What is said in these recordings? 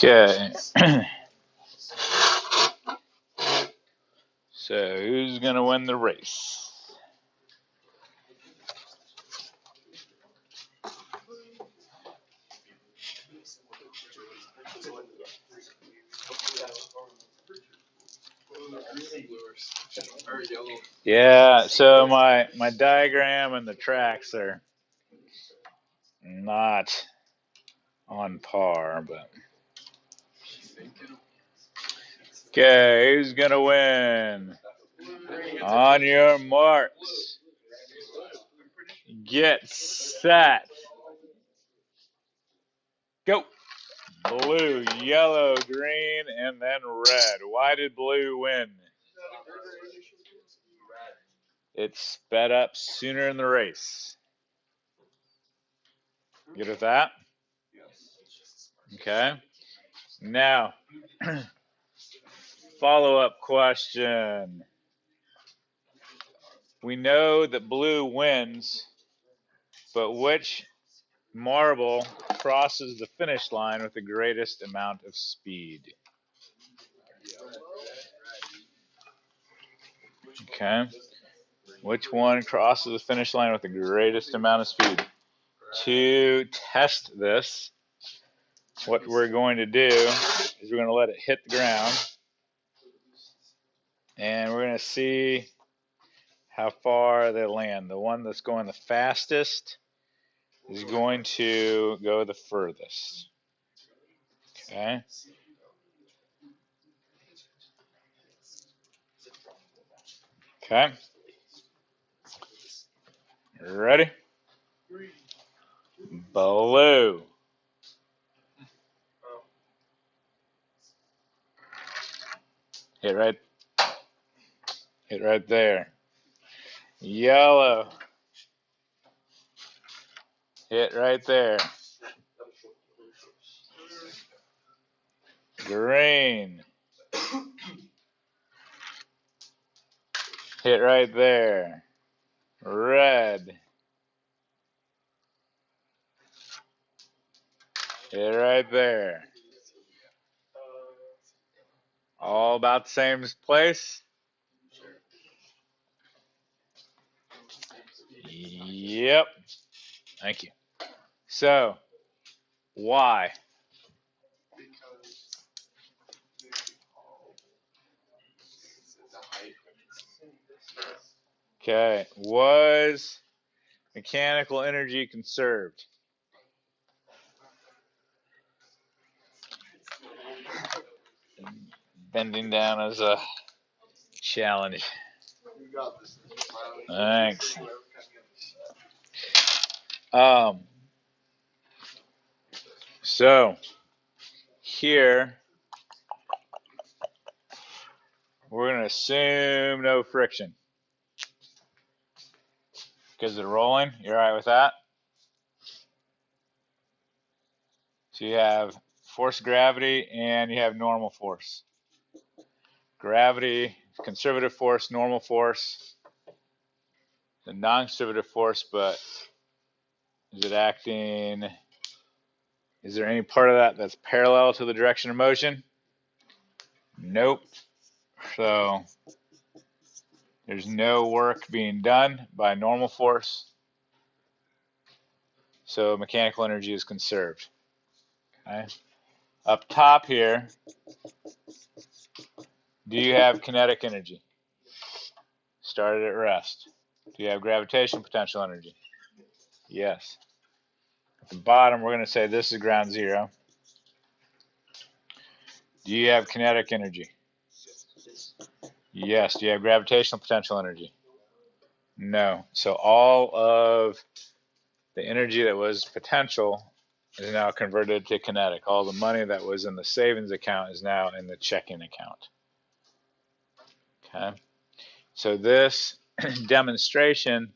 Okay. So who's going to win the race? Yeah, so my diagram and the tracks are not on par, but okay, who's gonna win? On your marks, get set, go. Blue, yellow, green, and then red. Why did blue win? It sped up sooner in the race. Good with that? Okay. Now, follow-up question. We know that blue wins, but which marble crosses the finish line with the greatest amount of speed? Okay. Which one crosses the finish line with the greatest amount of speed? To test this, what we're going to do is we're going to let it hit the ground, and we're going to see how far they land. The one that's going the fastest is going to go the furthest. Okay. Okay. Ready? Blue. Hit right there. Yellow. Hit right there. Green. Hit right there. Red. Hit right there. All about the same place? Yep. Thank you. So, why? Okay. Was mechanical energy conserved? Bending down is a challenge. Thanks. So here we're going to assume no friction because they're rolling. You're all right with that? So you have force of gravity and you have normal force. Gravity, conservative force, normal force, the non-conservative force, but is it acting? Is there any part of that that's parallel to the direction of motion? Nope. So there's no work being done by normal force. So mechanical energy is conserved. Okay. Up top here, do you have kinetic energy? Started at rest. Do you have gravitational potential energy? Yes. At the bottom, we're going to say this is ground zero. Do you have kinetic energy? Yes. Do you have gravitational potential energy? No. So all of the energy that was potential is now converted to kinetic. All the money that was in the savings account is now in the checking account. Okay. So this demonstration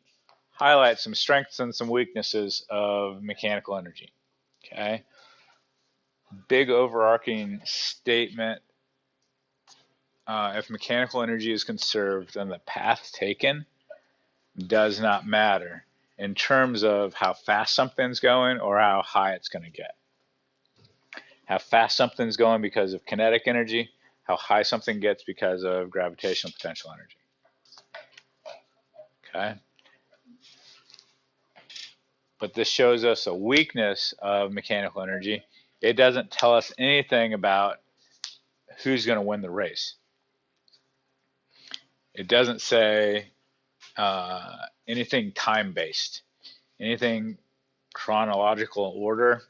highlights some strengths and some weaknesses of mechanical energy. Okay. Big overarching statement. If mechanical energy is conserved, then the path taken does not matter in terms of how fast something's going or how high it's going to get. how fast something's going because of kinetic energy, how high something gets because of gravitational potential energy. Okay? But this shows us a weakness of mechanical energy. It doesn't tell us anything about who's going to win the race. It doesn't say anything time-based, anything chronological order.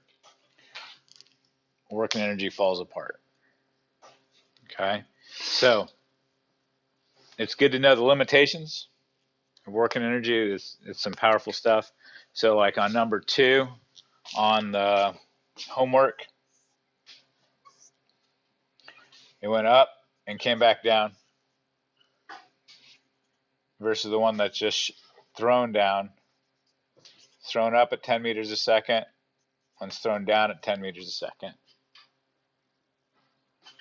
Working energy falls apart. Okay? So it's good to know the limitations of working energy. It's some powerful stuff. So like on number 2 on the homework, it went up and came back down versus the one that's just thrown down, thrown up at 10 meters a second, one's thrown down at 10 meters a second.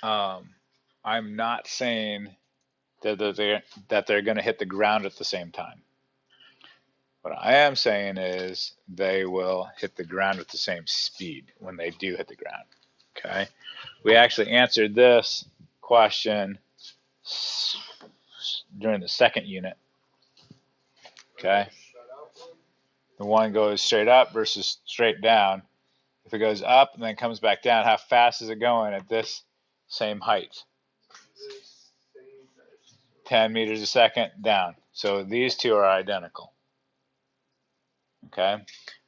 I'm not saying that they're going to hit the ground at the same time. What I am saying is they will hit the ground at the same speed when they do hit the ground. Okay, we actually answered this question during the second unit. Okay, the one goes straight up versus straight down. If it goes up and then comes back down, how fast is it going at this same height? 10 meters a second down. So these two are identical. Okay,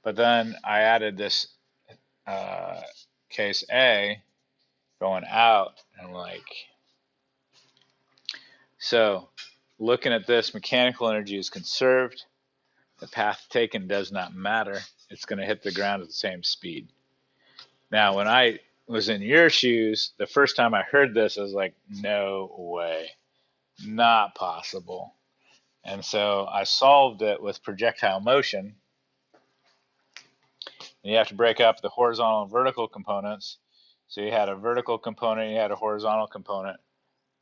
but then I added this case A going out, and like, so looking at this, mechanical energy is conserved. The path taken does not matter. It's going to hit the ground at the same speed. Now, when I was in your shoes, the first time I heard this, I was like, no way, not possible. And so I solved it with projectile motion. And you have to break up the horizontal and vertical components. So you had a vertical component, you had a horizontal component.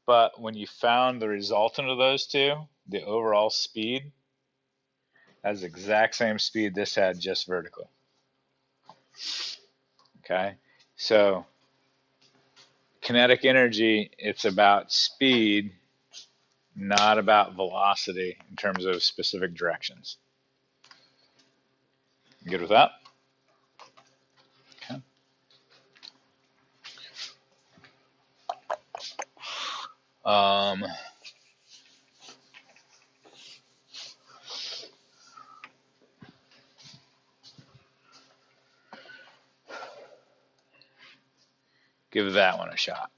But when you found the resultant of those two, the overall speed, that's the exact same speed this had, just vertically. Okay, so kinetic energy, it's about speed, not about velocity in terms of specific directions. Good with that? Okay. Give that one a shot.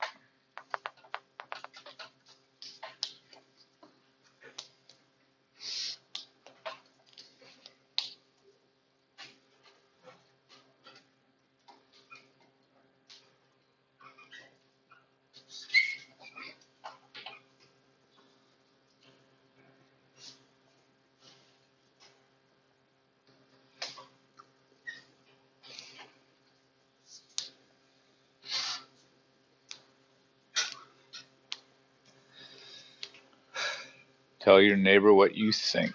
Tell your neighbor what you think.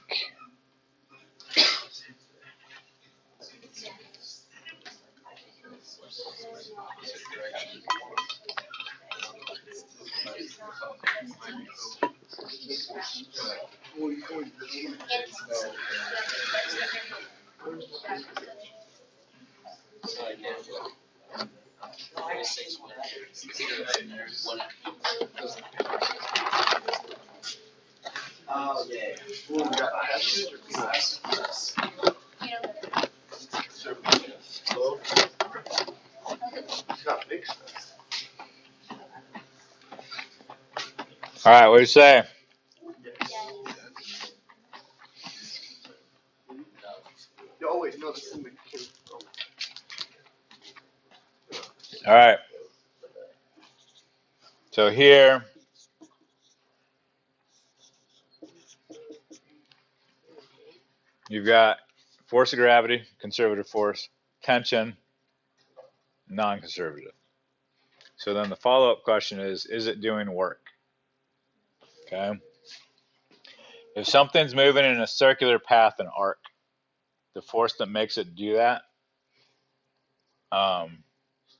All right, what do you say? All right. So here, you've got force of gravity, conservative force, tension, non-conservative. So then the follow-up question is it doing work? Okay. If something's moving in a circular path and arc, the force that makes it do that,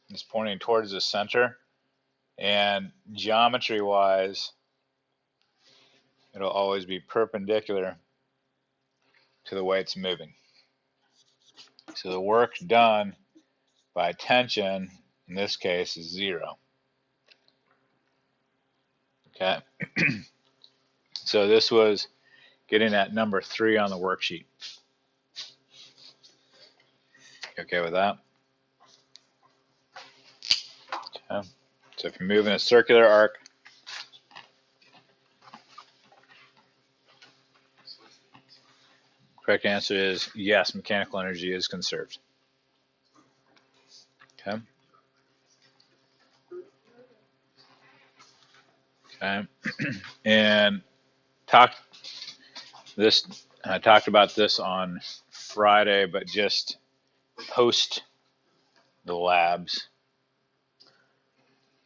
It's pointing towards the center, and geometry-wise, it'll always be perpendicular to the way it's moving. So the work done by tension, in this case, is 0. Okay. So this was getting at number 3 on the worksheet. You okay with that? Okay. So if you're moving a circular arc, correct answer is yes, mechanical energy is conserved. Okay. Okay. And I talked about this on Friday, but just post the labs.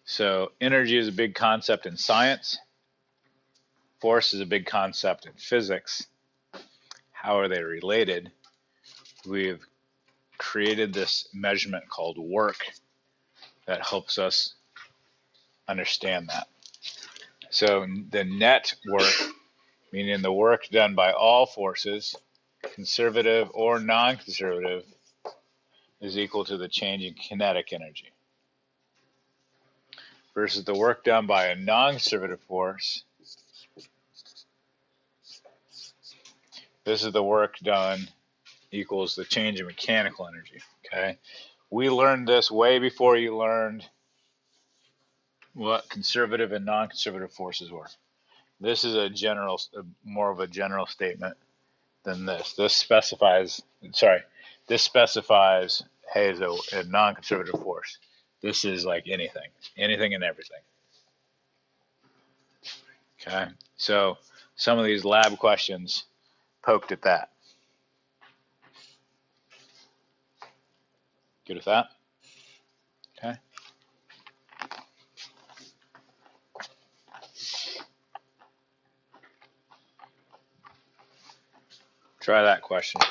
So energy is a big concept in science. Force is a big concept in physics. How are they related? We've created this measurement called work that helps us understand that. So the net work, meaning the work done by all forces, conservative or non-conservative, is equal to the change in kinetic energy. Versus the work done by a non-conservative force, this is the work done equals the change in mechanical energy. Okay, we learned this way before you learned what conservative and non-conservative forces were. This is more of a general statement than this. This specifies, hey, is a non-conservative force. This is like anything and everything. Okay, so some of these lab questions poked at that. Good with that? Okay. Try that question.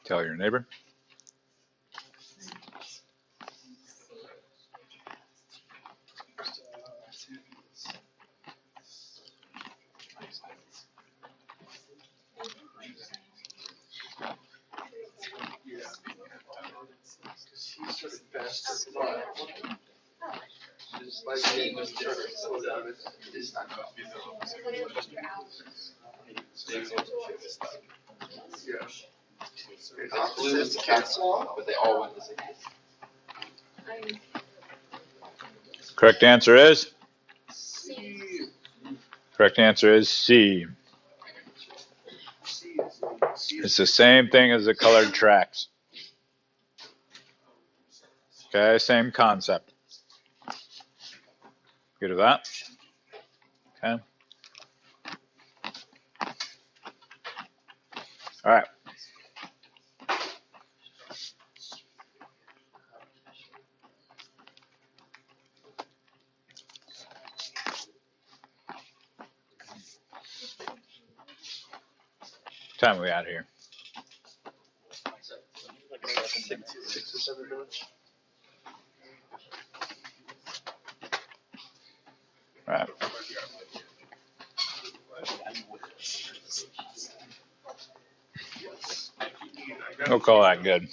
Tell your neighbor. Correct answer is? Correct answer is C. It's the same thing as the colored tracks. Okay, same concept. Good with that? Okay. All right. What time are we out here? 6 or 7 minutes. All right. We'll call that good.